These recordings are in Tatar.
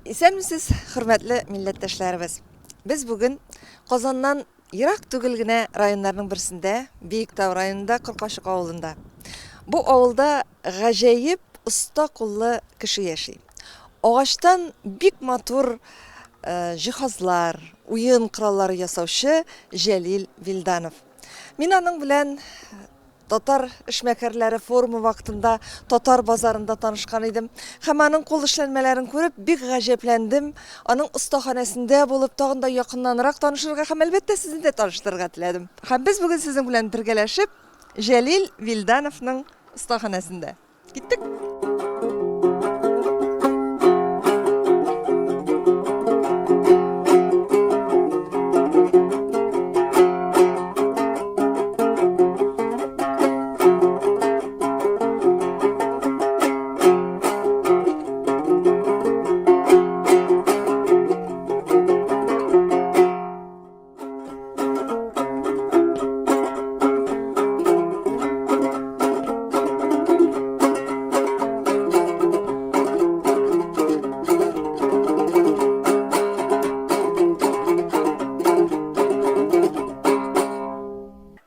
Исәнмесез, хөрмәтле милләттәшләребез. Без бүген Казаннан ерак түгел генә районнарның берсендә, Биектау районында, Кыркашык авылында. Бу авылда гаҗәеп оста куллы кеше яши. Агачтан бик матур җиһазлар, уен кораллары ясаучы Җәлил Вилданов. Мин аның белән Татар эшмәкәрләре форумы вакытында Татар базарында танышкан идем. Һәм аның кул эшләнмәләрен күреп бик гаҗәпләндем. Аның остаханәсендә булып, тагын да якыннанрак танышырга һәм әлбәттә сезне дә таныштырырга теләдем. Һәм без бүген сезнең белән бергәләшеп Җәлил Вилдановның остаханәсендә. Киттек.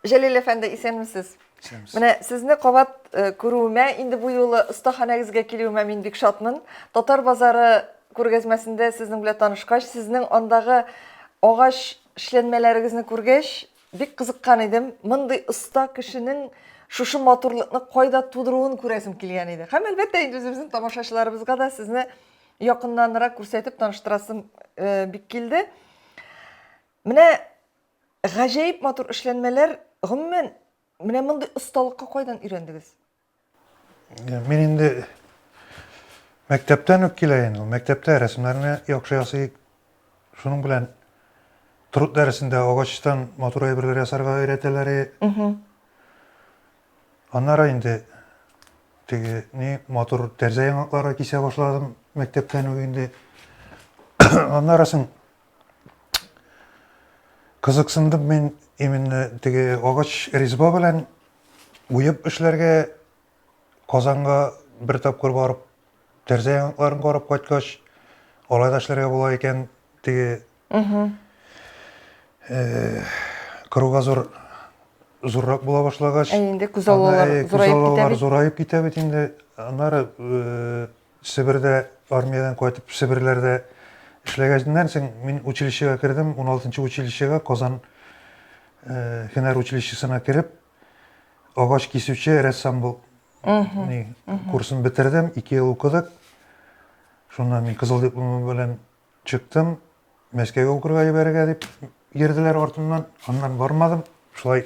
Җәлил әфәнде, исәнмесез? Менә сезне кабат күрүемә, инде бу юлы остаханәгезгә килүемә мин бик шатмын. Татар базары күргәзмәсендә сезнең белән танышкач, сезнең андагы агач эшләнмәләрегезне күргәч, бик кызыккан идем. Мондый оста кешенең шушы матурлыкны кайда тудыруын күрәсем килгән иде. Һәм әлбәттә инде үзебезнең тамашачыларыбызга да сезне якыннанрак күрсәтеп таныштырасым бик килде. Менә гаҗәеп матур эшләнмәләр, гомумән, менә мондый осталыкка кайдан өйрәндегез? Мен инде мәктәптән үк килә инде. Мәктәптә рәсемнәрне яхшы ясый. Шуның белән труд дәресендә агачтан матур әйберләр ясарга өйрәтәләр. Аннары инде матур тәрзә яңаклары кисә башладым мәктәптән үк инде. Аннары кызыксындым мен именно агач резьба белән уеп эшләргә. Казанга бер тапкыр барып, тәрзә яңакларын карап кайткач, алай да эшләргә була икән. Зуррак була башлагач, инде күз аллалар зурайып китә бит инде. Аннары Себердә, армиядан кайтып, Себерләрдә эшләгәннән соң мин училищега кердем, 16-нчы училищега, Казан һөнәр училищесына кереп, агач кисүче рәссам бул курсын бетердем, 2 ел укыдык. Шуннан мин кызыл дипломым белән чыктым. Мәскәүгә укырга җибәрергә дип йөрделәр артымнан. Аннан бармадым. Шулай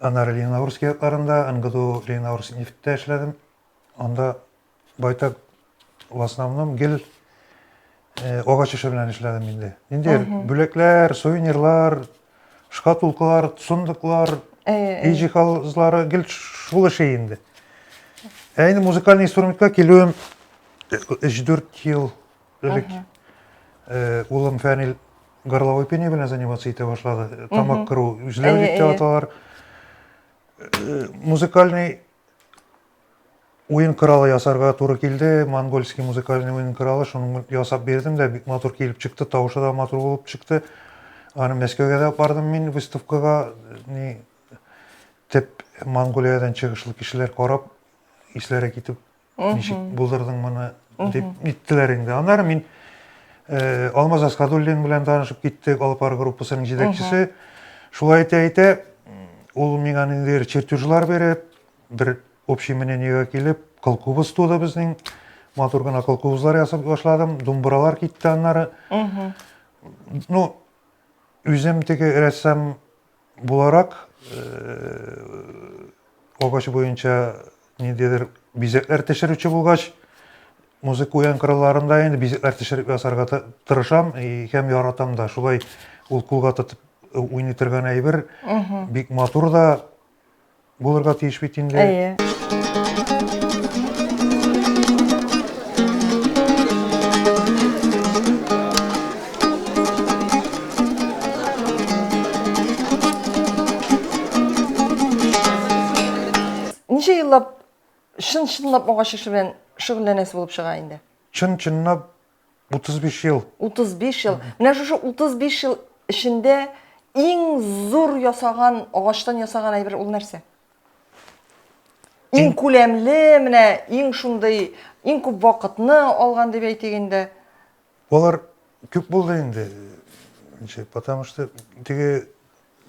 аннары Лениногорск якларында, НГДУ Лениногорск нефттә эшләдем. Анда байтак в основном гел агач эше белән эшләдем инде. Инде бүләкләр, сувенирлар, шкатулкалар, сундыклар, үй җиһазлары гел шул эше инде. Инде музыкаль инструментка килүем 4 ел элек. Улым Фәнил горловой пение белән заниматься итә башлады. Тамак кыру, үзләү дип аталар. Музыкальный уен коралы ясарга туры килде. Монгольский музыкальный уен коралы, шуны ясап бердем дә, бик матур килеп чыкты, тавышы да матур булып чыкты. Аны Мәскәүгә дә бардым мин выставкага. Теп Монголиядан чыгышлы кешеләр карап, исләре китеп, ничек булдырдың моны дип иттеләр инде. Аннары мин Алмаз Аскадуллин белән танышып киттек, Алпар группасының җитәкчесе. Шулай әйтә, ул миңа инде чертежлар биреп, бер общий мнениегә килеп, кылкубыз туды безнең. Матур гына кылкубызлар ясап башладым, думбыралар китте аннары. Үзем рәссам буларак, агач буенча ниндидер бизәкләр төшерүче булгач, музыка уен коралларында инде бизәкләр төшереп ясарга тырышам һәм яратам да. Шулай ул кулга тотып уйный торган әйбер бик матур да булырга тиеш бит инде. Ничә еллап чынлап агач эше белән шөгыльләнәсе булып чыга инде? Чынлап 35 yıl. 35 yıl. Менә шушы 35 yıl içinde иң зур ясаган, агачтан ясаган әйбер ул нәрсә? Иң күләмле, менә иң шундый, иң күп вакытны алган дип әйтик инде. Олар көп болды енді. Потому что теге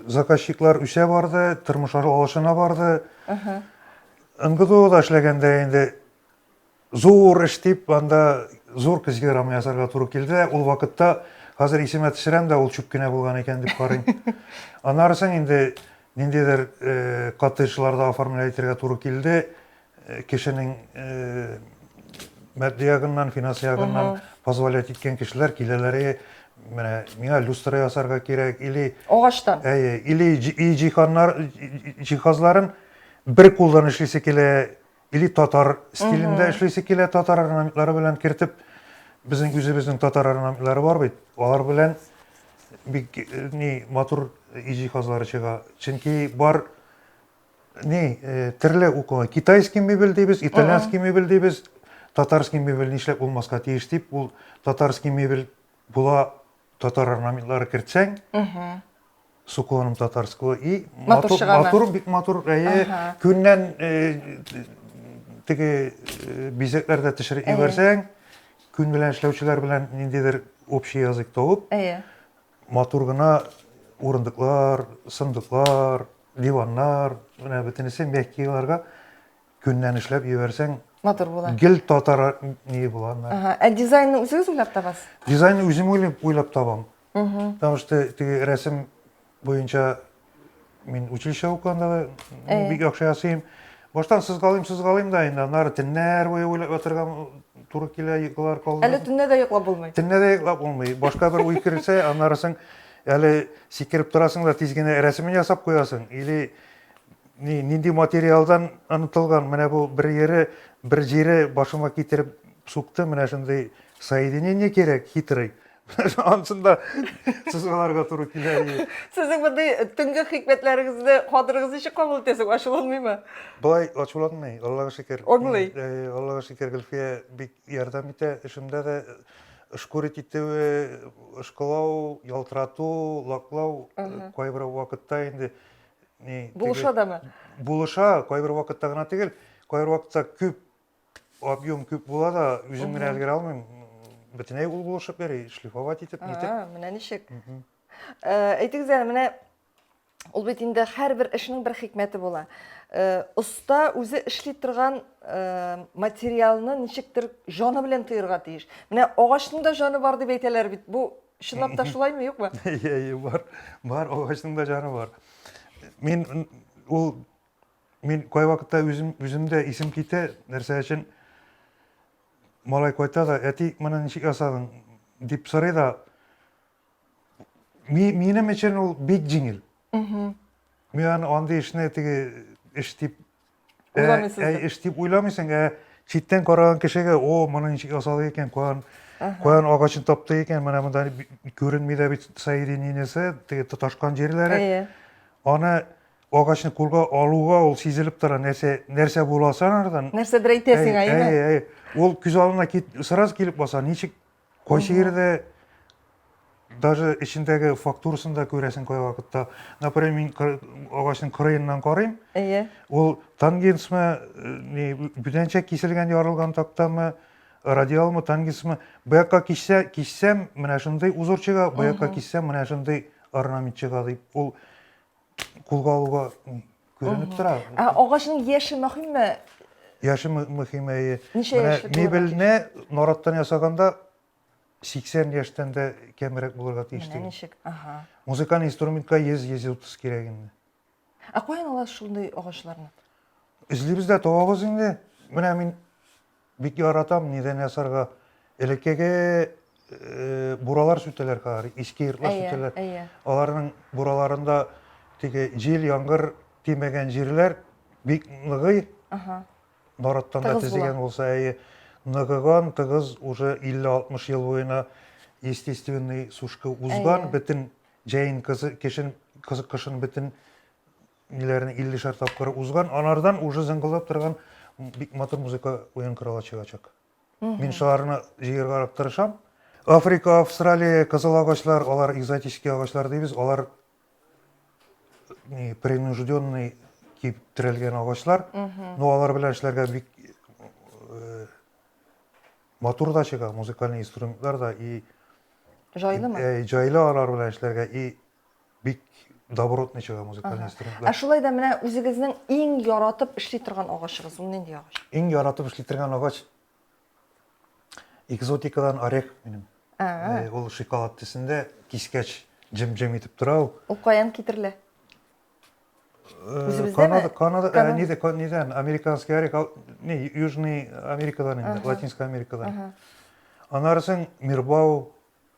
заказчиклар үсә барды, тормыш алышына барды. НГДУ да эшләгәндә инде зур эш дип, анда зур кызгырама ясарга туры килде. Ул вакытта хәзер исемә төшерәм дә ул чүп кенә булган икән дип карыйм. Аннарысын инде ниндидер каты эшләрдә оформлять итәргә туры килде. Кешенең матди ягыннан, финанс ягыннан позволять иткән кешеләр киләләр. Менә миңа люстра ясарга кирәк или Агачтан. Или җиһазларын бер кулдан эшлисе килә, или татар стилендә эшлисе килә, татар орнаментлары белән кертеп, безнең үзебезнең татар орнаментлары бар бит. Алар белән бик матур җиһазлар чыга. Чөнки бар төрле укыгы. Китайский мебель дибез, итальянский мебель дибез, татарский мебель нишләп булмаска тиеш дип, ул татарский мебель була татар орнаментлары кертсәң, суконым татарского и матур, бик матур, күннән теге бизекләрдә төшереп ибәрсәң, күн белән эшләүчеләр белән ниндидер общий язык табып, матур гына урындыклар, сындыклар, диваннар, менә бөтенесе мягкийларга күннән эшләп ибәрсәң, матур була. Гел татар не була. Дизайнны үзегез уйлап табасыз? Дизайнны үзем уйлап табам. Потому что теге рәсем буенча мин училище укыганда бик яхшы ясыйм. Баштан сызгалыйм да инде, аннары төннәр буе уйлап ятырга туры килә, йоклар калды. Әле төннә дә йоклап булмый. Төннә дә йоклап булмый. Башка бер уй керсә, аннарысын әле сикереп торасың да тиз генә рәсемен ясап куясың. Или нинди материалдан анытылган, менә бу бер җире башыма китереп сукты, менә шундый соединение кирәк, хитрый. Ансында сызгаларга туры килә. Сезнең мондай төнге хикмәтләрегезне хатırыгыз ничек кабул итәсез? Ачуланмыймы? Болай ачуланмый, Аллага шөкер. Аңлый. Аллага шөкер, Гөлфия бик ярдәм итә. Эшемдә дә эшкүрит итү, эшкылау, ялтырату, лаклау кайбер вакытта инде Булыша дамы? Булыша, кайбер вакытта гына түгел, кайбер вакытта күп объем күп була да, үзем генә өлгерә алмыйм. Бөтенләй ул булышып бери, шлифовать итеп, нитеп. Менә ничек? Әйтегез әле, менә ул бит инде һәрбер эшнең бер хикмәте була. Уста үзе эшли торган материалны ничектер җаны белән тыярга тиеш. Менә агачның да җаны бар дип әйтәләр бит. Бу чынлап та шулаймы, юкмы? Бар, агачның да җаны бар. Мин кай вакытта үземдә исем китә, нәрсә өчен малай кайта да, әти, моны ничек ясадың дип сорый да, минем өчен ул бик җиңел. Мин андый эшне теге эш дип уйламыйсың, читтән караган кешегә, о, моны ничек ясады икән, каян агачын тапты икән, менә монда күренми дә бит соединениесе, теге тоташкан җирләре. Аны агачны кулга алуга ул сизелеп тора, нәрсә буласы анардан. Нәрсәдер әйтәсең, әйме? Ул күз алдына сразу килеп баса, ничек кайсы yerдә даже içindәге фактурасын да күрәсең кай вакытта. Например, мин агачның кырыеннан карыйм. Ул тангенсмы, бүтәнчә киселгән ярылган тактамы, радиалмы, тангенсмы, буякка киссәм, менә шундый узор чыга, буякка киссәм, менә шундый орнамент чыга дип. Ул кулга алуга күренеп тора. Агачның яше мөһимме? Яшы мөһим. Мебелне нараттан ясаганда 80 яшьтән дә кәмрәк булырга тиеш. Ничек? Музыкаль инструментка 100-130 кирәк инде. Каян аласыз шундый агачларны? Эзлибез дә табабыз инде. Менә мин бик яратам нидән ясарга. Элеккеге буралар сүтәләр кар, иске йортлар сүтәләр. Аларның бураларында теге җил, яңгыр тимәгән җирләр бик ныгый. Нараттан да тезегән булса, ныгыган, тыгыз уже 50-60 ел буена естественный сушка узган, бөтен җәен кышын бөтен ниләрне 50 тапкыр узган, анардан уже зыңгылдап торган бик матур музыка уен кырала чыгачак. Мин шуларны җыярга тырышам. Afrika, Австралия, кызыл агачлар, алар экзотический агачлар дейбез. Алар принужденный киптирилген агачлар. Но алар белән эшләргә бик матур да чыга, музыкаль инструментлар да и Жайлымы? жайлы алар белән эшләргә и бик добротный чыга музыкаль инструментлар. Шулай да менә үзегезнең иң яратып эшли торган агачыгыз ул нинди агач? Иң яратып эшли торган агач экзотикадан орех минем. Ул шоколад төсендә кискәч җем-җем итеп тора ул. Ул каян китерелә? Үзебездәме? Канада, нидән? Американский орех, Южный Америкадан инде, Латинская Америкадан. Анарсын мирбау,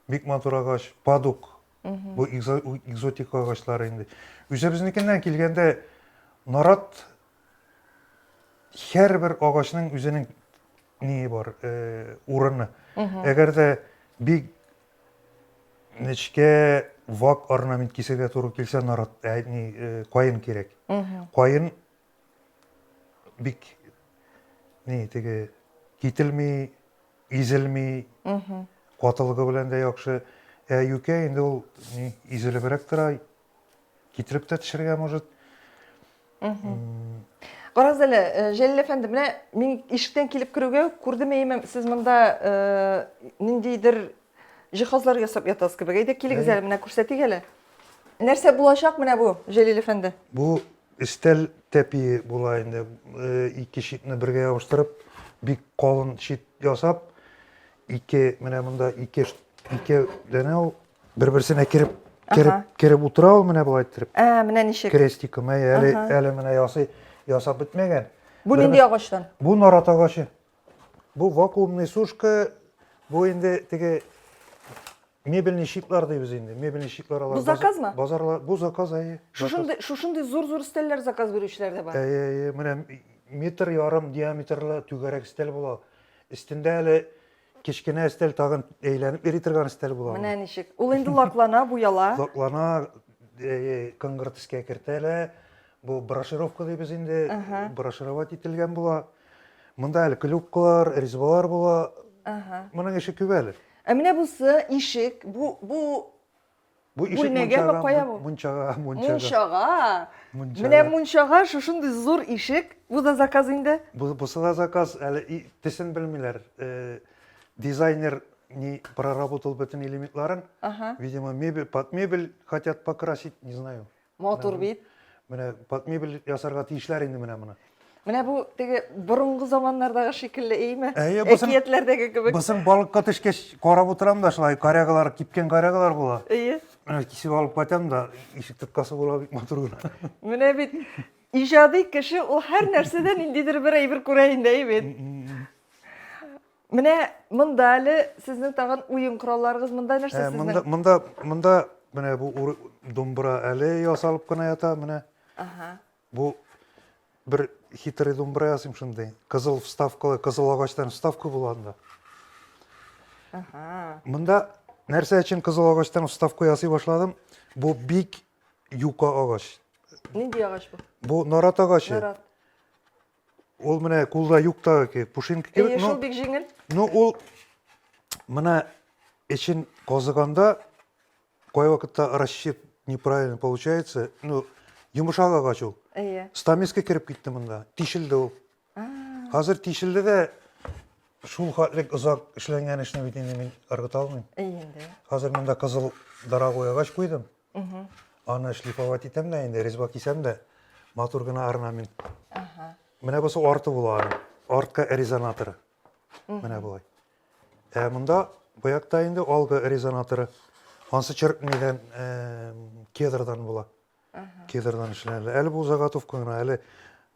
бик матур агач, падук. Бу экзотика агачлары инде. Үзебезнекеннән килгәндә нарат һәрбер агачның үзенең ни бар, урыны. Әгәр дә бик нечкә вак орнамент кисергә туры килсә, нарат кайын кирәк. Кайын бик теге кителми, изелми, катылыгы белән дә яхшы. Юкә инде ул изелебрәк тора, китереп тә төшергә может. Карагыз әле, Җәлил әфәнде, менә мин ишектән килеп керүгә күрдем әймәм, сез монда ниндидер җиһазлар ясап ятасыз кебек. Әйдә килегез әле, менә күрсәтик әле. Нәрсә булачак менә бу, Җәлил әфәнде? Бу стел тәпи була инде. Ике шитне бергә ябыштырып, бик калын шит ясап, менә монда ике дәнә ул бер-берсенә кереп утыра ул менә булай итеп. Менә ничек? Крестиком, әле менә ясап бетмәгән. Бу нинди агачтан? Бу нарат агачы. Бу вакуумный сушка, бу инде теге мебельный щитлар дейбез инде. Мебельный щитлар алар. Бу заказмы? Базарлар, бу заказ, Шушындый зур стельләр заказ бирүчеләр дә бар. Менә метр ярым диаметрлы түгәрәк стел була. Өстендә әле кечкенә стел тагын әйләнеп йөри торган стел була. Менә ничек? Ул инде лаклана, буяла. Лаклана, кыңгыр төскә кертәлә. Бу брошировка дейбез инде. Брошировать ителгән була. Монда әле клюкалар, резьбалар була. Моның эше күп әле. Менә бусы ишек, бу ишек мунчага. Менә мунчага шушындый зур ишек, бу да заказ инде. Бусы да заказ, әле тесен белмиләр. Дизайнер не проработал бөтен элементларын. Видимо, под мебель хотят покрасить, не знаю. Матур бит. Менә под мебель ясарга тиешләр инде менә моны. Менә бу теге борынгы заманнардагы шикелле әйме? Әкиятләрдәге кебек. Бусын балыкка төшкәч карап утырам да, шулай карягалар, кипкән карягалар була. Менә кисеп алып кайтам да, ишек тоткасы була бик матур гына. Менә бит иҗади кеше ул һәр нәрсәдән индидер бер әйбер күрә инде бит. Менә монда әле сезнең тагын уен коралларыгыз, монда нәрсә сезнең? Монда менә бу думбра әле ясалып кына ята, менә. Бу бер хитрый думбра ясыйм шундый. Кызыл вставкалы, кызыл агачтан вставка була анда. Монда нәрсә өчен кызыл агачтан вставка ясый башладым? Бу бик юка агач. Нинди агач бу? Бу нарат агачы. Нарат. Ул менә кулда юктагы пушинка кебек. Шул бик җиңел. Ну ул менә эчен казыганда кай вакытта расчет неправильно получается. Ну йомшак агач ул. Стамеска кирип китте монда. Тишелде ул. Хәзер тишелде дә шул хәтлек озак эшләнгән эшне бит инде мин ыргыта алмыйм. Хәзер монда кызыл дорогой агач куйдым. Аны шлифовать итәм дә инде, резьба кисәм дә матур гына орнамент. Менә бусы арты була. Артка резонаторы. Менә булай. Монда буякта инде алгы резонаторы. Ансы нидән кедрдан була. Кедрдан эшләнә. Әле бу заготовка гына, әле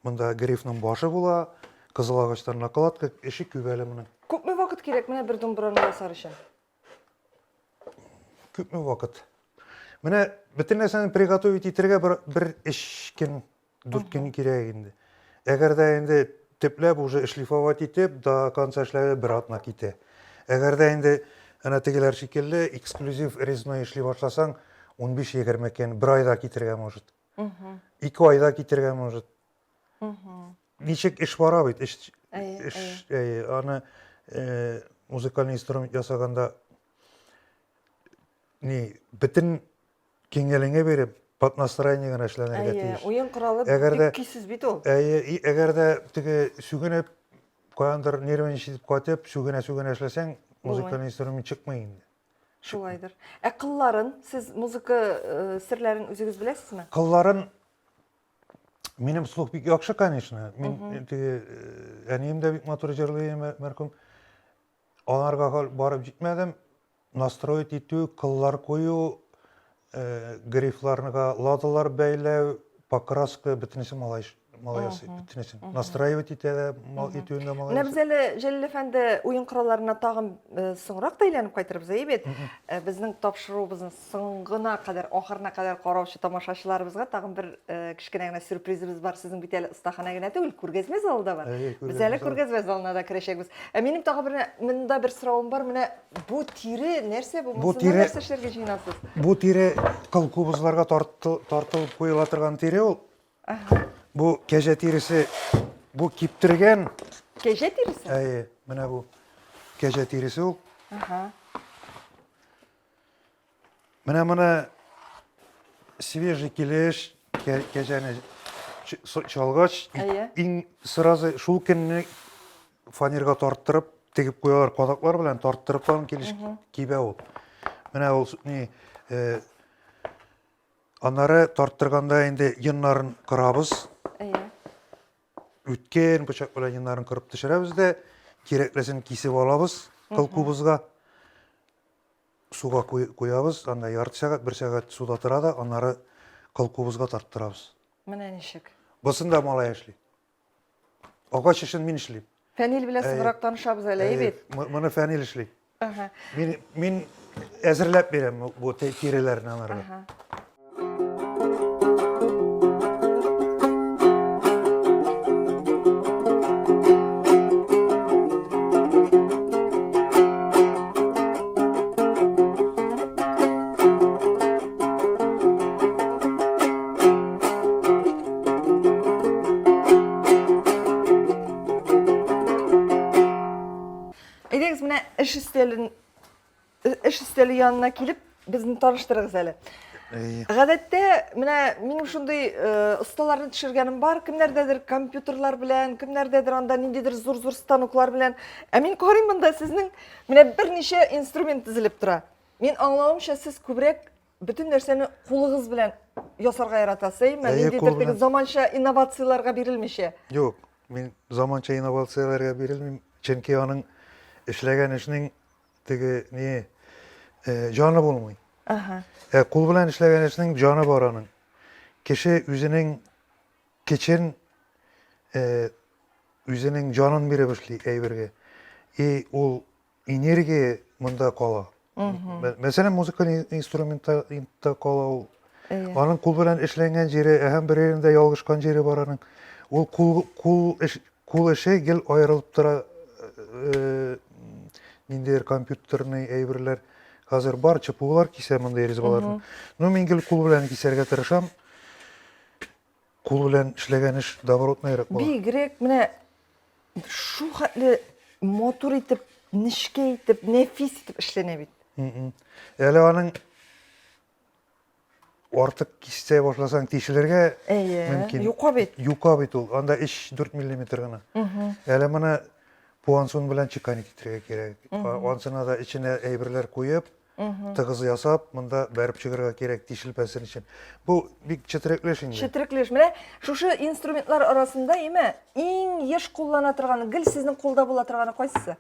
монда грифның башы була, кызыл агачтан накладка, эше күп әле моның. Күпме вакыт кирәк менә бер думбраны ясар өчен? Күпме вакыт? Менә бөтен нәрсәне приготовить итәргә бер 3 көн, 4 көн кирәк инде. Әгәр дә инде төпләп уже шлифовать итеп, до конца эшләргә бер атна китә. Әгәр дә инде ана тегеләр шикелле эксклюзив резной эшли башласаң, 15-20 көн, бер айда китергә может. 2 айда китергә может. Ничек эш бара бит? Аны музыкаль инструмент ясаганда bütün kengeliğine berip pat настроение гана эшләнергә Әйе, тиеш. уен коралы Әгәр дә- бик көйсез бит ул. Әгәр дә теге сүгенеп каяндыр нервын җитеп катып, сүгенә эшләсәң, музыкаль инструмент чыкмый инде. Шулайдыр. Кылларын, сез музыка серләрен үзегез беләсезме? Кылларын минем слух бик яхшы, конечно. Мин теге әнием дә бик матур җырлый, мәрхүм. Аларга барып җитмәдем. Настроить итү, кыллар кую, грифларга ладылар бәйләү, покраска бөтенесе малай ясый, бөтенесе. Настраивать итә, итүендә малай. Менә без әле Җәлил әфәнде уен коралларына тагын соңрак та әйләнеп кайтырбыз, бит. Безнең тапшыруыбызның соңгына кадәр, ахырына кадәр караучы тамашачыларыбызга тагын бер кичкенә генә сюрпризыбыз бар. Сезнең бит әле остахана генә түгел, күргәзмә залында бар. Без әле күргәзмә залына да керәчәкбез. Минем тагын бер монда бер соравым бар. Менә бу тире нәрсә бу? Бу тире- нәрсә эшләргә җыенасыз? Бу тире кыл кубызларга тартылып куела торган тире ул. Бу кәҗә тиресе, бу киптергән. Кәҗә тиресе? Менә бу кәҗә тиресе ул. Менә свежий килеш, кәҗәне чалгач, иң сразу шул көнне фанерга тарттырып, тегеп куялар, кадаклар белән тарттырып тагын килеш кибә ул. Менә ул аннары тарттырганда инде йоннарын кырабыз. Үткен бычак белән йоннарын кырып төшерәбез дә, кирәклесен кисеп алабыз, кыл кубызга. Суга куябыз, анда ярты сәгать, 1 сәгать суда тора да, аннары кыл кубызга тарттырабыз. Менә ничек? Бусын да малай эшли. Агач эшен мин эшлим. Фәнил белән сызрак танышабыз әле, бит. Моны Фәнил эшли. Мин әзерләп бирәм бу тиреләрне анарга. Әйдәгез, менә эш өстәле янына килеп, безне таныштырыгыз әле. Гадәттә, менә минем шундый осталарны төшергәнем бар, кемнәрдәдер компьютерлар белән, кемнәрдәдер анда ниндидер зур-зур станоклар белән. Мин карыйм монда сезнең менә берничә инструмент тезелеп тора. Мин аңлавымча, сез күбрәк бөтен нәрсәне кулыгыз белән ясарга яратасыз, ниндидер теге заманча инновацияларга бирелмичә. Юк, мин заманча инновацияларга бирелмим, чөнки аның эшләгән эшнең теге җаны булмый. Кул белән эшләгән эшнең җаны бар аның. Кеше үзенең кечен үзенең җанын биреп эшли әйбергә. Ул энергия монда кала. Мәсәлән, музыкаль инструментта кала ул. Аның кул белән эшләнгән җире, һәм бер yerендә ялгышкан җире бар аның. Ул кул эше гел аерылып тора. Ниндидер компьютерный әйберләр хәзер бар, чыпулар кисә монда резьбаларны. Мин гел кул белән кисәргә тырышам. Кул белән эшләгән эш добротныйрак була. Бигрәк менә шу хәтле мотор итеп, нечкә итеп, нәфис итеп эшләнә бит. Әле аның артык кисә башласаң тишелергә мөмкин. Юка бит ул. Анда 3-4 мм гына. Әле моны пуансон белән чеканить итәргә кирәк. Ансына да içine әйберләр куеп, тыгыз ясап, монда бәреп чыгарга кирәк тишелпәсен өчен. Бу бик четереклеш инде. Четереклеш. Менә шушы инструментлар арасында иң еш куллана торганы, гел сезнең кулда була торганы кайсысы?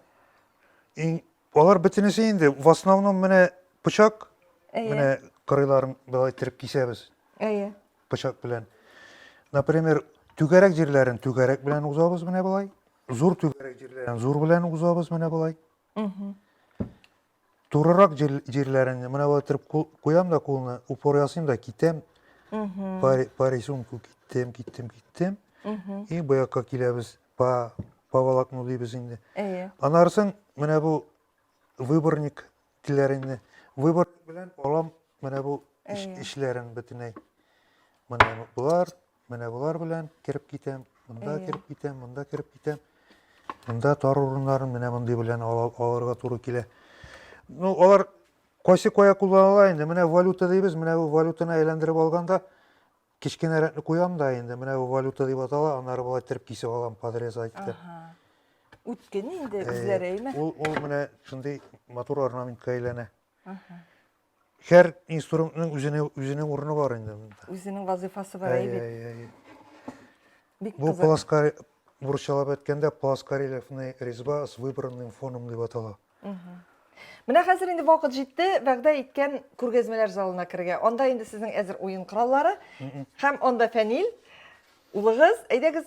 Алар бөтенесе инде. В основном менә пычак, менә кырыйларын былай тиреп кисәбез. Пычак белән. Например, түгәрәк җирләрен түгәрәк белән узабыз менә былай. Зур түгәрәк җирләрен зур белән узабыз менә былай. Турырак җирләрен менә былай тиреп куям да кулны, упор ясыйм да китәм. По рисунку киттем. И боякка киләбез. По волокну дибез инде. Анарсын менә бу выборник тиләренне. Выборник белән алам менә бу эшләрен бөтенләй. Менә булар белән кирип китәм. Монда кирип китәм, монда кирип китәм. Монда тар урыннарын менә мондый белән алырга туры килә. Алар Koysi koya kullanıla indi. Mine valuta deybiz. Mine bu valutаны aylandırıp alganda kichkenerekni koyam da indi. Mine bu valuta deyip atala. Anları bola tirip kisip alam padres aytты. Үткені енді bizlere eyme. Ol mine şunday motor ornamentka aylana. Her instrumentning üzerine urunu var indi. Өзінің вазифасы бар eybe. Бик Bu қызық. плоскар бурчалап эткенде плоскорельефный резьба с выбранным фоном деп атала. Міне қазір енді вақыт жетті, вәғда еткен күргезмелер залына кірге. Онда енді сіздің әзір ойын құраллары, һәм онда фәнил, улығыз, әйдегіз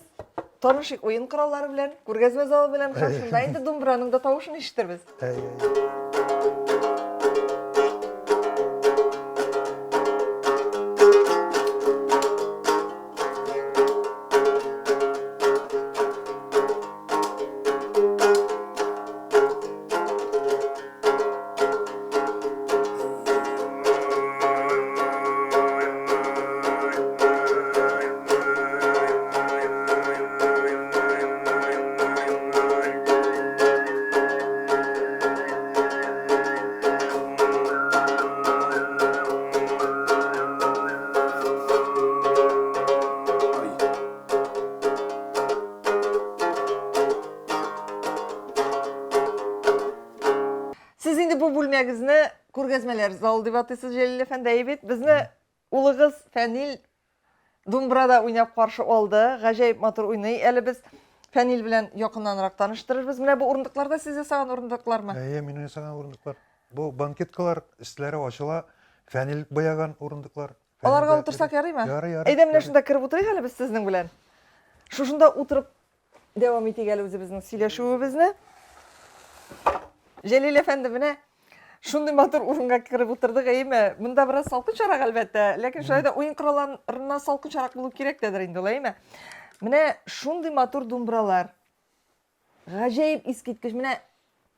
танышық ойын құраллары білен, күргезме залы білен, һәм шында енді думбыраның да тауышын ешітірбіз. Siz indi bu bölməyinizni күргезмелер залы деп атыйсыз, Җәлил әфәнде әйбет. Безне улыгыз Фәнил думбырада уйнап каршы алды. Гаҗәеп матур уйный. Әле без Фәнил белән якыннанрак таныштырырбыз. Менә бу урындыкларда сез ясаган урындыклармы? Мин ясаган урындыклар. Бу банкеткалар истәләре ачыла. Фәнил бояган урындыклар. Аларга утырсак ярыймы? Ярый. Әйдә менә шунда киреп утырыйк әле без сезнең белән. Шушында утырып дәвам итик әле үзебезнең сөйләшүебезне. Җәлил әфәнде менә шундый матур урынга киреп утырдык, әйме? Монда бераз салкынчарак әлбәттә, ләкин шулай да уен коралларына салкынчарак булу кирәк дәдер инде, әйме? Менә шундый матур думбралар. Гаҗәеп искиткеч. Менә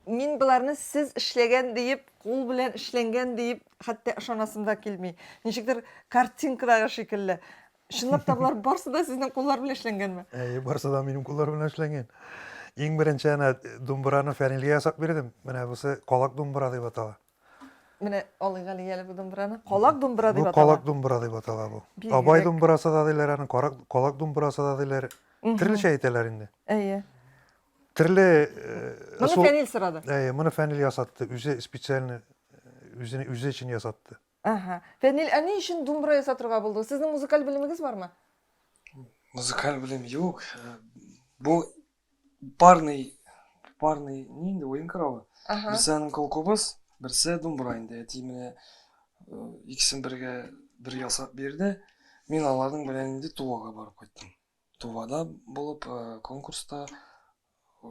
мин буларны сез эшләгән диеп, кул белән эшләнгән диеп, хәтта ышанасым да килми. Ничектер картинкадагы шикелле. Чынлап та булар барсы да сезнең куллар белән эшләнгәнме? Барсы да минем куллар белән эшләнгән. Иң беренче ана думбыраны Фәнилгә ясап бирдем. Менә бусы калак думбыра дип атала. Менә алыйк әле яле бу думбыраны. Калак думбыра дип Бу атала. калак думбыра дип атала бу. Абай думбырасы да диләр, аны калак думбырасы да диләр. Төрлечә әйтәләр инде. Әйе. Төрле Моны Фәнил сорады. Моны Фәнил ясатты. Үзе специально үзе өчен ясатты. Фәнил, ни өчен думбыра ясатырга булды? Сезнең музыкаль белемегез бармы? Музыкаль белем юк. Бу парный не инде ойын коралы. Берсенең колкобыз, берсе думбыра инде. Әти менә икесен бер ясап бирде. Мин аларның белән инде Тувага барып кайттым. Тувада булып конкурста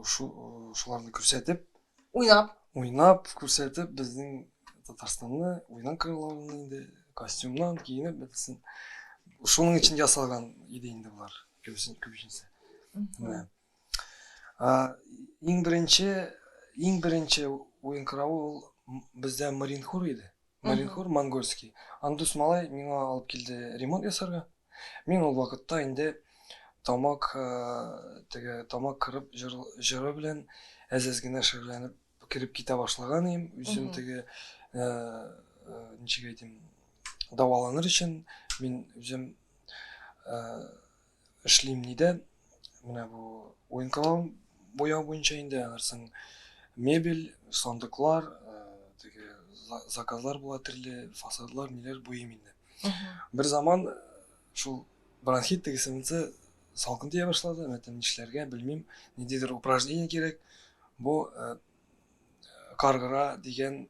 шуларны күрсәтеп, уйнап күрсәтеп, безнең Татарстанны уйнан коралларын инде костюмнан киенеп бетсен. Шуның өчен ясалган иде инде булар. Күбесенчә. Менә Иң беренче уен коралы бездә Маринхур иде. Маринхур монгольский. Андус малай миңа алып килде ремонт ясарга. Мин ул вакытта инде тамак кырып җыры белән әзәз генә шөгыльләнеп кирип китә башлаган идем. Үзем ничек әйтим, даваланыр өчен мин үзем эшлим нидә. Менә бу уен коралы бояу буенча инде, анарсын мебель, сандыклар, заказлар була төрле, фасадлар, ниләр буйым инде. Бер заман шул бронхит тегесенче салкын тия башлады, мәтәм нишләргә белмим, ниндидер упражнение кирәк. Бу каргара дигән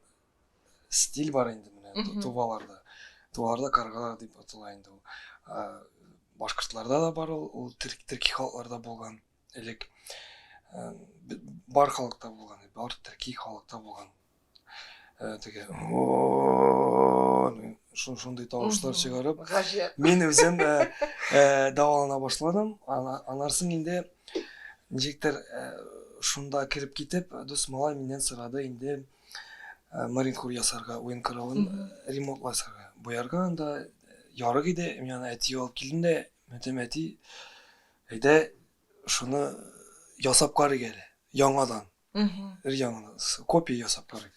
стиль бар инде менә Туваларда. Туваларда каргара дип атала инде ул. Башкортларда да бар ул, төрки халыкларда булган. Элек бар халыкта булган, бар төрки халыкта булган. Теге шундый тавышлар чыгарып, мин үзем давалана башладым. Анарсын инде ничектер шунда кирип китеп, дус малай миннән сорады инде Маринхур ясарга, уен коралын ремонтласарга. Боярга анда ярык иде, мин аны әти алып килдем дә, мәтәм әти әйдә шуны ясап карыйк әле, яңадан. Яңадан копия ясап карыйк.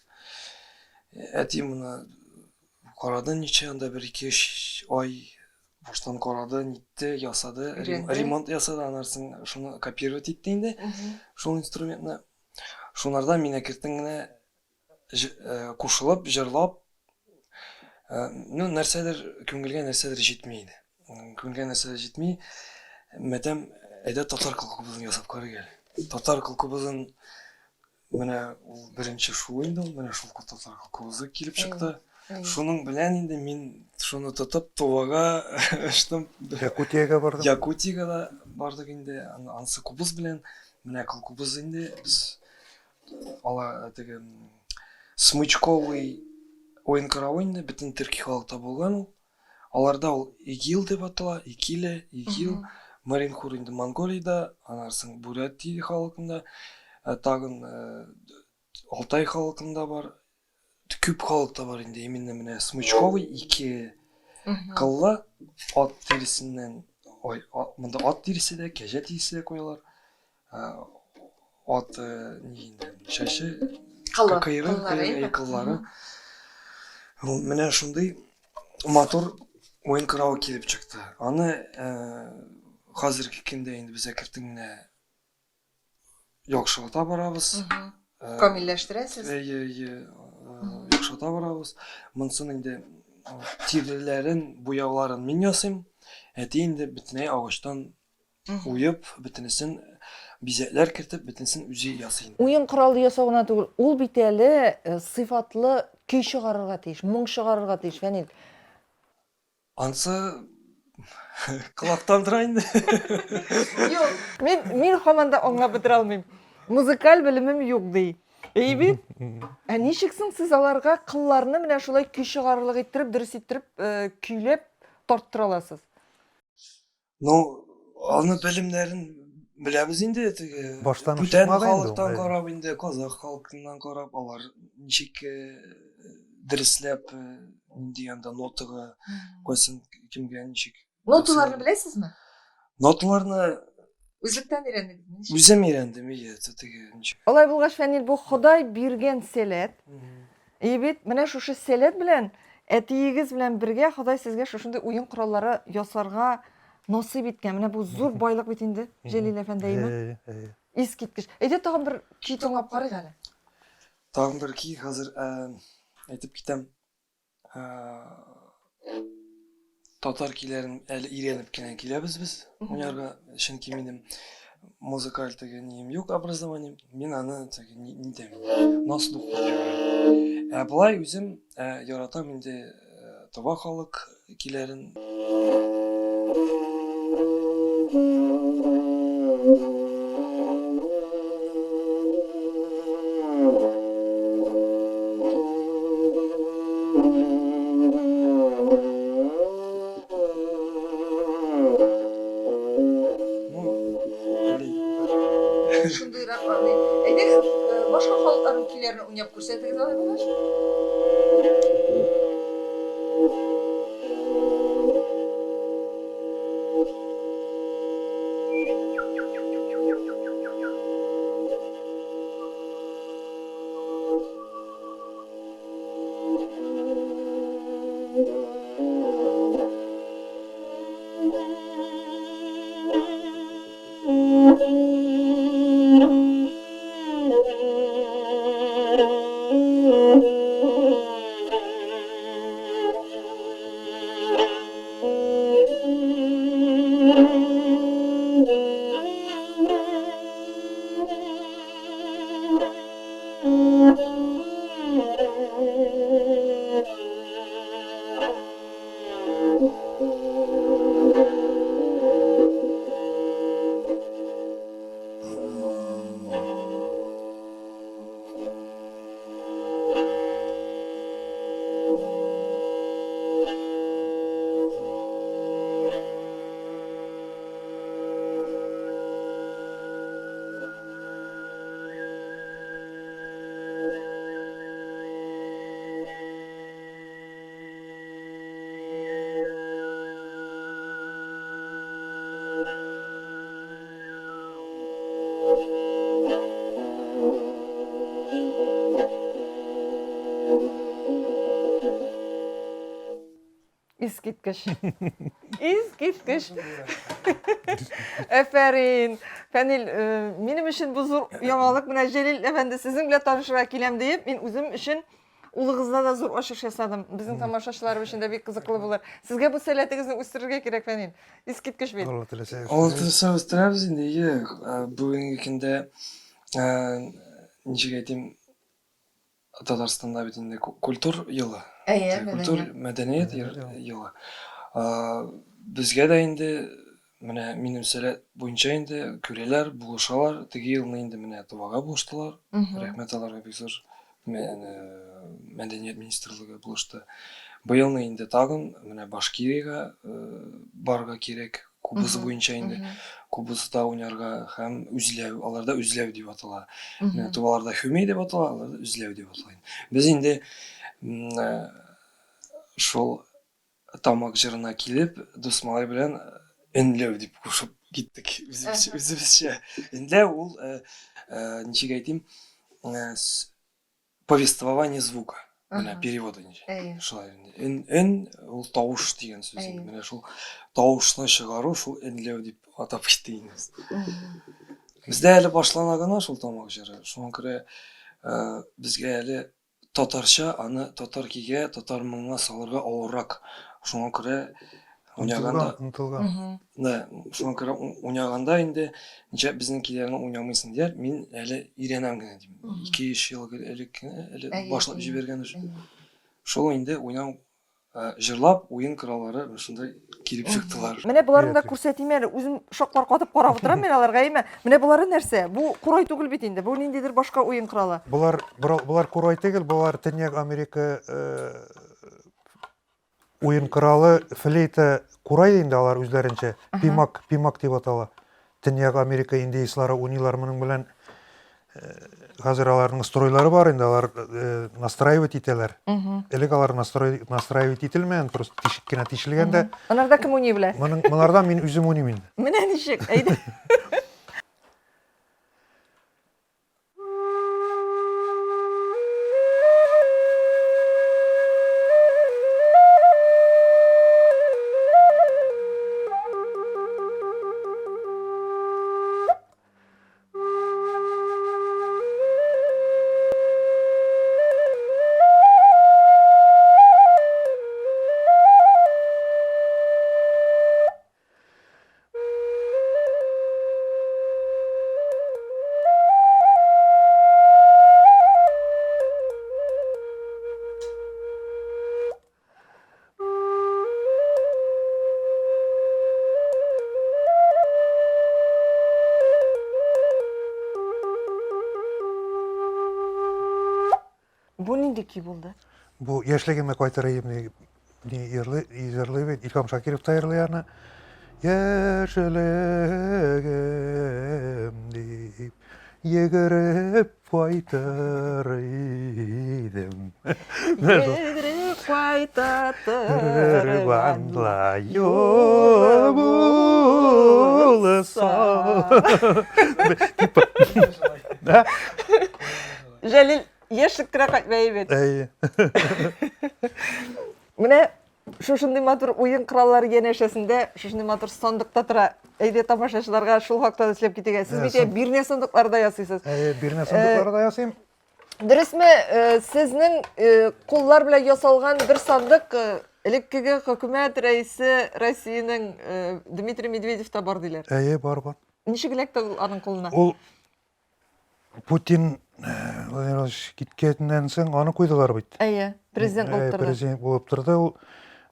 Әти мұны қарады нече анда бір 2-3 ай баштан қарады, нитті, ясады, ремонт ясады, анарсын шуны копировать етті инде, шул инструментны. Шунарда мен әкіртінгіне кушылып, жырлап, нәрселер, көңілге нәрселер жетмейді. Көңілге нәрселер жетмей, мәтем әйді татар қылқыбызын ясап қары кел. Татар қылқыбызын менә ул беренче шул инде, менә шул татар қылқыбызы килеп шықты. Шуның белән инде мин шуны тотып Тувага ыштым. Якутияга бардым. Якутияга да бардык инде, ансы кубыз белән менә кылкубыз инде без ала теге смычковый ойын каравы инде бөтен төрки халыкта булган ул. Аларда ул игил дип атала, икиле, игил, Маринхур инде Монголияда, анарсын Бурятия халкында, тагын Алтай халкында бар. Күп халыкта бар инде именно менә смычковый 2 кыллы ат терисеннән, монда ат терисе дә, кәҗә терисе дә коялар. Ат ни инде шашы кыллары. Менә шундый мотор ойын кыравы килеп чыкты. Аны хәзерге көндә инде без әкертеңне яхшылата барабыз. Камилләштерәсез. Яхшылата барабыз. Монсын инде тиреләрен, буяуларын мин ясыйм. Әти инде бөтенләй агачтан уеп, бөтенесен бизәкләр кертеп, бөтенесен үзе ясый. Уен коралы ясау гына түгел, ул бит әле сыйфатлы көй чыгарырга тиеш, моң чыгарырга тиеш, Фәнил. Ансы кылактан тора инде. Юк, мин һаман да аңлап бетер алмыйм. Музыкаль белемем юк ди. Бит? Ничексең сез аларга кылларны менә шулай көй чыгарырлык иттереп, дөрес иттереп, көйләп тарттыра аласыз? Ну, аны белемнәрен беләбез инде, теге Баштан бүтән ушытмады инде ул, халыктан карап инде, казак халкыннан карап, алар ничек дәресләп, нинди анда нотага кайсын кимгә ничек. Ноталарны беләсезме? Ноталарны Үзлектән өйрәндегезме? үзем өйрәндем, теге ничек. Алай булгач, Фәнил, бу Ходай биргән сәләт. Бит, менә шушы сәләт белән әтиегез белән бергә Ходай сезгә шушындый уен кораллары ясарга насыйп иткән. Менә бу зур байлык бит инде, Җәлил әфәндәйме? Искиткеч. Әйдә тагын бер көй тыңлап карыйк әле. Тагын бер көй хәзер әйтеп китәм. Татар көйләрен әле өйрәнеп кенә киләбез без. Уйнарга, чөнки минем музыкаль теге нием юк, образованием. Мин аны теге нидәм, на слух беләм. Болай үзем яратам инде Тува халык көйләрен. Шундыйрак аны. Әйдә, башка халыкларның көйләрен уйнап күрсәтегез алай булгач. İskitkiş. İskitkiş. Eferin. Fenil, benim için bu zor yamalık. Mine Celil Efendi sizinle tanışıra kilem deyip, ben özüm için ulığızda da zor aşış yasadım. Bizim tamaşaçılarım için de bir kızıklı bulur. Sizge bu seletinizin üstürge gerek Fenil. İskitkiş bil. Allah tilese. Oltırsa üstürəбіз енді бүгінгі күнде ничек айтайын Татарстанда бит инде культур йылы. Культур мәдәният йылы. Безгә дә инде менә минем сәләт буенча инде күрәләр, булышалар. Теге елны инде менә Тувага булыштылар. Рәхмәт аларга бик зур. Мәдәният министрлыгы булышты. Быелны инде тагын менә Башкириягә барга кирәк. Кубызы буенча инде. Кубызда уйнарга һәм үзләү, аларда үзләү дип атала. Туваларда хүмей дип атала, аларда үзләү дип атала. Без инде шул тамак җырына килеп, дусмалар белән энләү дип кушып киттек. Үзебезчә. Энләү ул ничек әйтим, повествование звука. Менә переводы ничек. Шулай инде. Эн ул тавыш дигән сүз. Менә шул тавышны чыгару шул энләү дип атап киттек. Бездә әле башлана гына шул тамак җыры. Шуңа күрә безгә әле татарча, аны татар кигә, татар моңа салырга авыррак. Шуңа күрә уйнаганда, шуңа күрә уйнаганда инде ничә безнекиләрне уйнамыйсың дияр, мин әле өйрәнәм генә дим. 2-3 ел элек әле башлап җибәргән өчен. Шул инде уйнау җырлап, уен кораллары шундай килеп чыктылар. Менә буларны да күрсәтим әле. Үзем шаклар катып карап утырам мен аларга әйме. Менә булары нәрсә? Бу курай түгел бит инде. Бу ниндидер башка уен коралы. Булар курай түгел, булар Төньяк Америка уен коралы, флейта курай инде алар үзләренчә. Пимак дип атала. Төньяк Америка индеецлары уйныйлар моның белән. Хәзер аларның стройлары бар инде, алар настраивать итәләр. Элек алар настраивать ителмәгән, просто тишек кенә тишелгәндә. Анарда кем уйный белә? Монардан мин үзем уйныйм инде. Менә ничек? Әйдә. Bu nindiki buldu? Bu яшьлегемә кайтарayım ni йырлый бит. Илһам Шакиров та йырлый аны. Яшьлегем дип йөгереп кайтар идем. Йөгереп кайтатыр Ванла юл булса. Җәлил яшьлеккә кайтмый бит. Менә шушындый матур уен кораллары янәшәсендә, шушындый матур сандыкта тора. Әйдә тамашачыларга шул хакта да сөйләп китегез. Сез бит бирнә сандыкларда ясыйсыз. Бирнә сандыкларда ясыйм. Дөресме, сезнең куллар белән ясалган бер сандык элеккеге хөкүмәт рәисе Россиянең Дмитрий Медведев та бар диләр. Бар. Ничек эләкте аның кулына? Ул Путин Владимир Владимирович киткәннән соң аны куйдылар бит. Президент булып торды. Президент булып торды.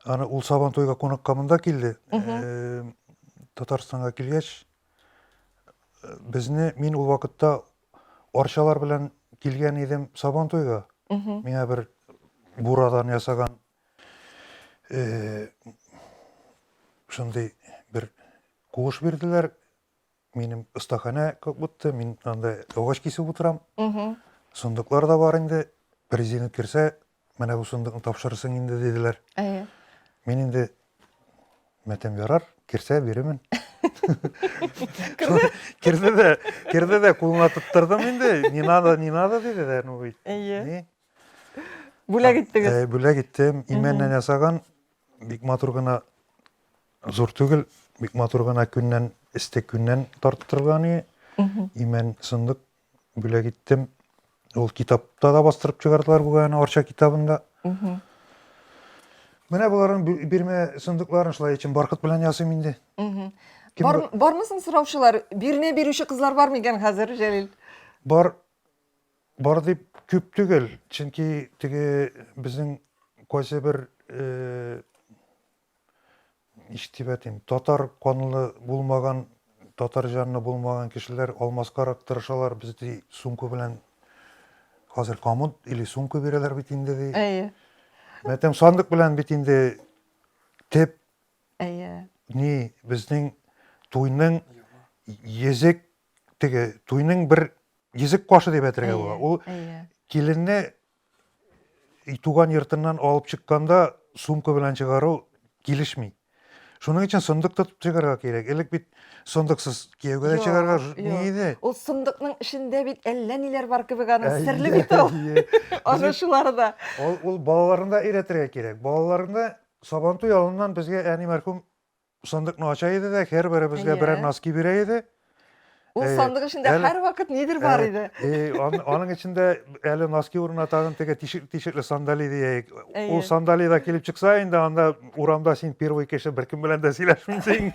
Ул Сабан тойга кунакка монда килде. Татарстанга килгәч, мин ул вакытта арчалар белән килгән идем Сабан тойга. Миңа бер бурадан ясаган шундый бер куыш бирделәр. Минем ыстахана как будто мин анда агач кисеп утырам. Сундыклар да бар инде. Президент кирсә, менә бу сундыкны тапшырырсың инде диделәр. Мин инде мәтәм ярар, кирсә бирәмен. Кирде дә кулына тоттырдым инде. Не надо диделәр, Бүләк иттегез. Бүләк иттем. Имәннән ясаган бик матур гына зур түгел, бик матур гына күннән, истек күннән тарттырганы. Имен сындык бүләк иттем. Ул китапта да бастырып чыгардылар буган Орча китабында. Менә буларның бирмә сындыкларын шулай için баркыт белән ясыйм инде. Бармысың сұраушылар? Бирне бирүче кызлар бар микән хәзер, Җәлил? Бар дип күп түгел. Чөнки теге безнең кайсы бер иштибәтим татар канлы булмаган, татар җанлы булмаган кешеләр алмаскарак тырышалар безди сумка белән хәзер камут или сумка бирәләр бит инде ди. Әйе. Мәтәм сандык белән бит инде теп Әйе. ни безнең туйның езек теге туйның бер езек кашы дип әйтергә була. Ул киленне туган йортыннан алып чыкканда сумка белән чыгару килешми. Шуның өчен сындык тотып чыгарга кирәк. Элек бит сындыксыз кияүгә дә чыгарга ни иде? Ул сындыкның эчендә бит әллә ниләр бар кебек аның серле бит ул. Аны шуларда. Ул балаларында өйрәтергә кирәк. Балаларында Сабантуй алыннан безгә әни мәрхүм сындыкны ача иде дә һәр безгә берәр носки бирә иде. Ул сандык эчендә һәр вакыт нидер бар иде. Аның эчендә әле носки урынына тагын теге тишекле сандали диек. Ул сандалида килеп чыкса инде анда урамда син первый кеше беркем белән дә сөйләшмисең.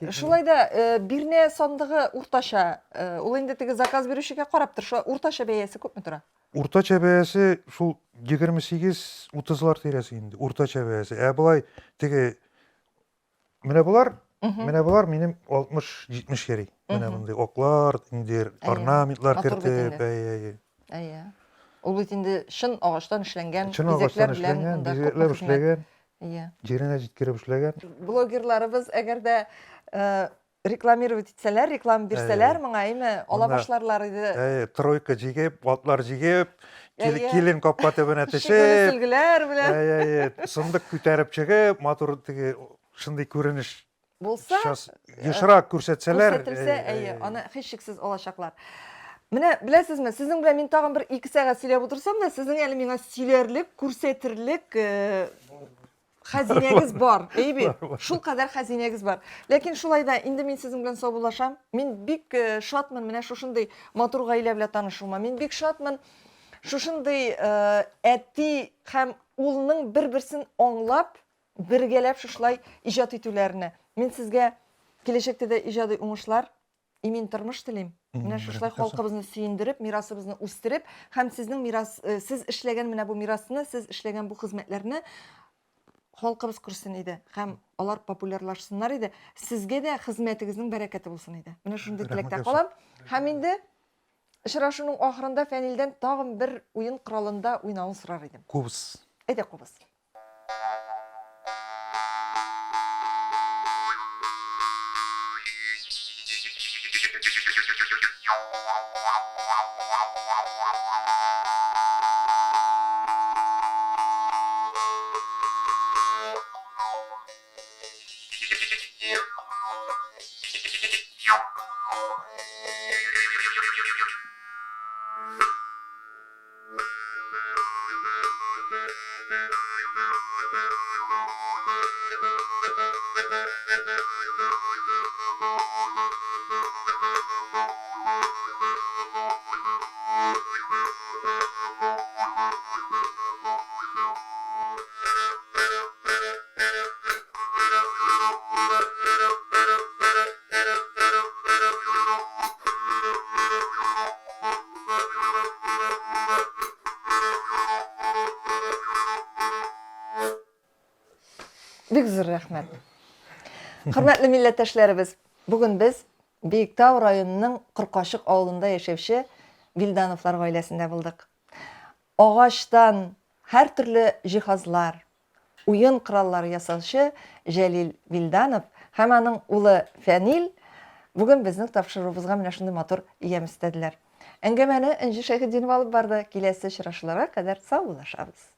Шулай да бирне сандыгы уртача, ул инде теге заказ бирүчегә карап тор, уртача бәясе күпме тора? Уртача бәясе шул 28-30лар тирәсе инде. Уртача бәясе. Булай теге менә булар минем 60-70 йөри. Менә мондай оклар, инде орнаментлар кертеп, Әйе. Ул бит инде шын агачтан эшләнгән, бизекләр белән бизекләр эшләгән. Әйе. Җиренә җиткереп эшләгән. Блогерларыбыз әгәр дә рекламировать итсәләр, реклама бирсәләр, моңа име ала башларлар иде. Тройка җигеп, атлар җигеп, килен капка төбенә төшеп, Сөлгеләр белән. Сындык күтәреп чыгып, матур теге шундый күренеш булса, ешрак күрсәтсәләр, аны һичшиксез алачаклар. Менә беләсезме, сезнең белән мин тагын бер 2 сәгать сөйләп утырсам да, сезнең әле миңа сөйләрлек, күрсәтерлек хәзинәгез бар. Әйбит. Шул кадәр хәзинәгез бар. Ләкин шулай да инде мин сезнең белән саубуллашам. Мин бик шатмын менә шушындый матур гаилә белән танышуыма. Мин бик шатмын шушындый әти һәм улның бер-берсен аңлап, бергәләп шулай иҗат итүләрне. Мин сезгә киләчәктә дә иҗади уңышлар, имин тормыш телим. Менә шулай халкыбызны сөендереп, мирасыбызны үстереп, һәм сезнең мирас, сез эшләгән менә бу мирасны, сез эшләгән бу хезмәтләрне халкыбыз күрсен иде, һәм алар популярлашсыннар иде. Сезгә дә хезмәтегезнең бәрәкәте булсын иде. Менә шундый теләктә калам. Һәм инде очрашуның ахырында Фәнилдән тагын бер уен коралында уйнавын сорар идем. Кубыз. Әйдә кубыз. Бик зур рәхмәт. Хөрмәтле милләттәшләребез, бүген без Биектау районының Кыркашык авылында яшәүче Вильдановлар гаиләсендә булдык. Агачтан һәр төрле җиһазлар, уен кораллары ясаучы Җәлил Вильданов һәм аның улы Фәнил бүген безнең тапшыруыбызга менә шундый матур ям истәделәр. Әңгәмәне Энҗе Шәйхетдинов алып барды. Киләсе очрашуларга кадәр сау булышабыз.